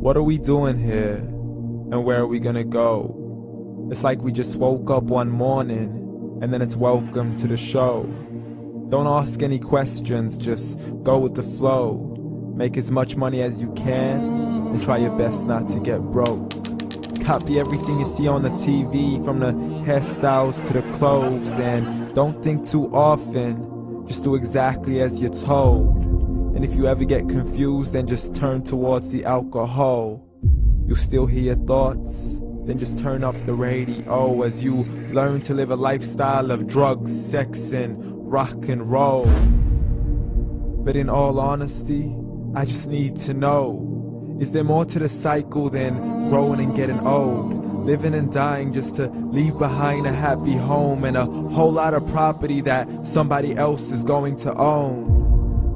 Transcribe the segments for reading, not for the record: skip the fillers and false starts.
What are we doing here? And where are we gonna go? It's like we just woke up one morning and then it's welcome to the show. Don't ask any questions, just go with the flow. Make as much money as you can and try your best not to get broke. Copy everything you see on the TV, from the hairstyles to the clothes, and don't think too often, just do exactly as you're told. And if you ever get confused, then just turn towards the alcohol. You'll still hear your thoughts, then just turn up the radio as you learn to live a lifestyle of drugs, sex, and rock and roll. But in all honesty, I just need to know, is there more to the cycle than growing and getting old? Living and dying just to leave behind a happy home and a whole lot of property that somebody else is going to own.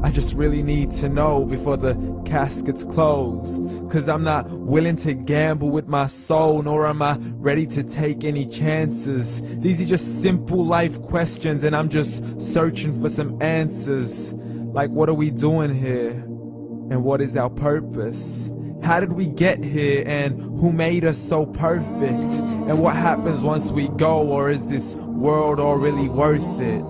I just really need to know before the casket's closed, 'cause I'm not willing to gamble with my soul, nor am I ready to take any chances. These are just simple life questions and I'm just searching for some answers. Like, what are we doing here? And what is our purpose? How did we get here, and who made us so perfect? And what happens once we go, or is this world all really worth it?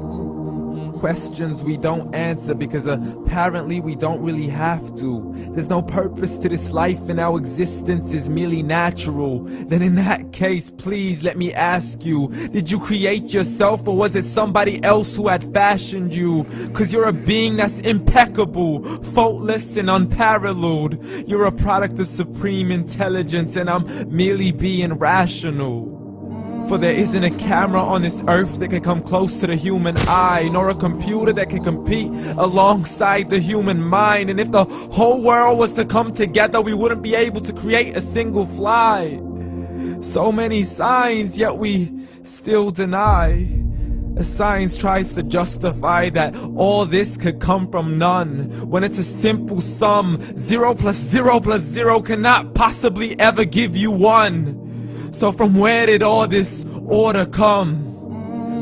Questions we don't answer because apparently we don't really have to. There's no purpose to this life and our existence is merely natural. Then in that case, please let me ask you, did you create yourself, or was it somebody else who had fashioned you? 'Cause you're a being that's impeccable, faultless and unparalleled. You're a product of supreme intelligence and I'm merely being rational. For there isn't a camera on this earth that can come close to the human eye, nor a computer that can compete alongside the human mind. And if the whole world was to come together, we wouldn't be able to create a single fly. So many signs, yet we still deny. As science tries to justify that all this could come from none, when it's a simple sum. 0 plus 0 plus 0 cannot possibly ever give you 1. So from where did all this order come?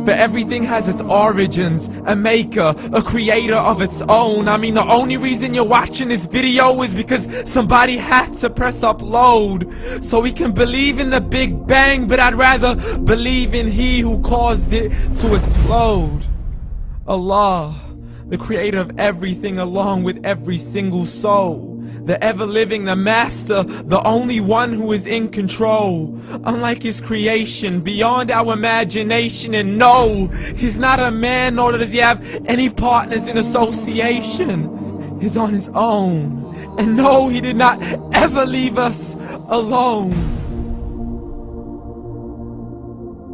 For everything has its origins, a maker, a creator of its own. I mean, the only reason you're watching this video is because somebody had to press upload. So we can believe in the Big Bang, but I'd rather believe in He who caused it to explode. Allah, the creator of everything along with every single soul. The ever-living, the master, the only one who is in control. Unlike his creation, beyond our imagination. And no, he's not a man, nor does he have any partners in association. He's on his own. And no, he did not ever leave us alone.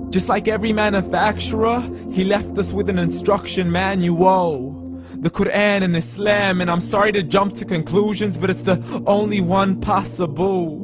Just like every manufacturer, he left us with an instruction manual. The Quran and Islam, and I'm sorry to jump to conclusions, but it's the only one possible.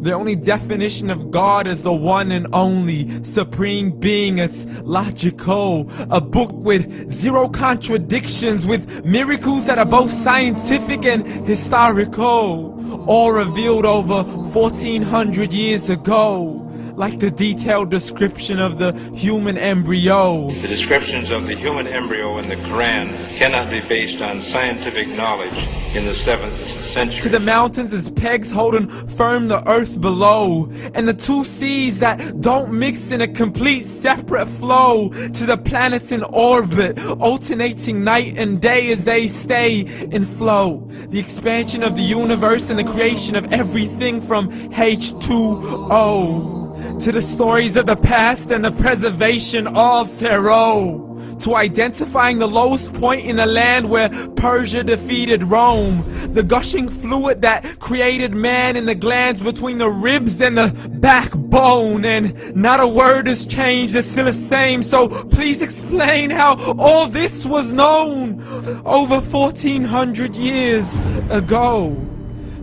The only definition of God is the one and only supreme being. It's logical, a book with 0 contradictions, with miracles that are both scientific and historical, all revealed over 1400 years ago. Like the detailed description of the human embryo. The descriptions of the human embryo in the Quran cannot be based on scientific knowledge in the 7th century. To the mountains as pegs holding firm the earth below, and the 2 seas that don't mix in a complete separate flow. To the planets in orbit, alternating night and day as they stay in flow. The expansion of the universe and the creation of everything from H2O. To the stories of the past and the preservation of Pharaoh. To identifying the lowest point in the land where Persia defeated Rome. The gushing fluid that created man in the glands between the ribs and the backbone. And not a word has changed, it's still the same. So please explain how all this was known over 1400 years ago.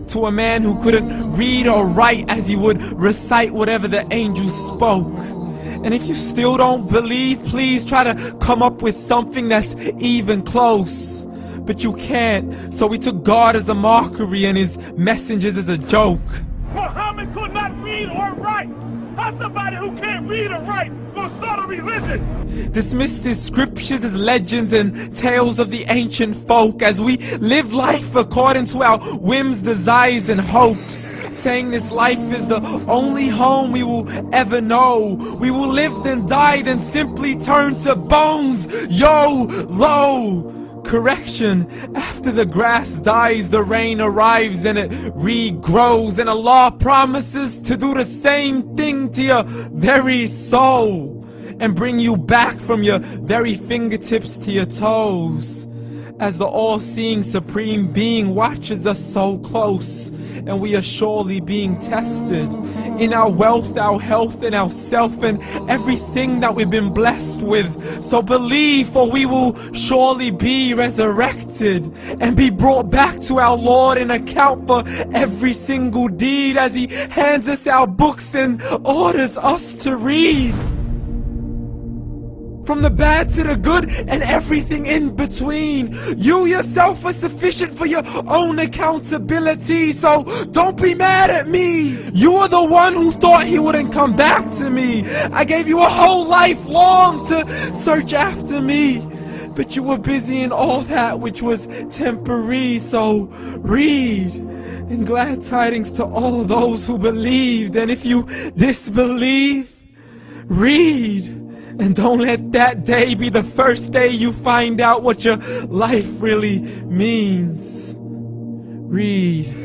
To a man who couldn't read or write, as he would recite whatever the angels spoke. And if you still don't believe, please try to come up with something that's even close. But you can't, so we took God as a mockery and his messengers as a joke. Muhammad could not read or write. How somebody who can't read or write gonna start a religion? Dismissed his scriptures as legends and tales of the ancient folk, as we live life according to our whims, desires, and hopes. saying this life is the only home we will ever know. We will live then die, then simply turn to bones. YOLO! Correction, after the grass dies, the rain arrives and it regrows, and Allah promises to do the same thing to your very soul and bring you back from your very fingertips to your toes, as the all-seeing supreme being watches us so close, and we are surely being tested in our wealth, our health, and our self, and everything that we've been blessed with. So believe, for we will surely be resurrected and be brought back to our Lord and account for every single deed, as He hands us our books and orders us to read. From the bad to the good and everything in between. You yourself are sufficient for your own accountability, so don't be mad at me. You are the one who thought He wouldn't come back to me. I gave you a whole life long to search after me, but you were busy in all that which was temporary. So read, and glad tidings to all those who believed. And if you disbelieve, read. And don't let that day be the first day you find out what your life really means. Read.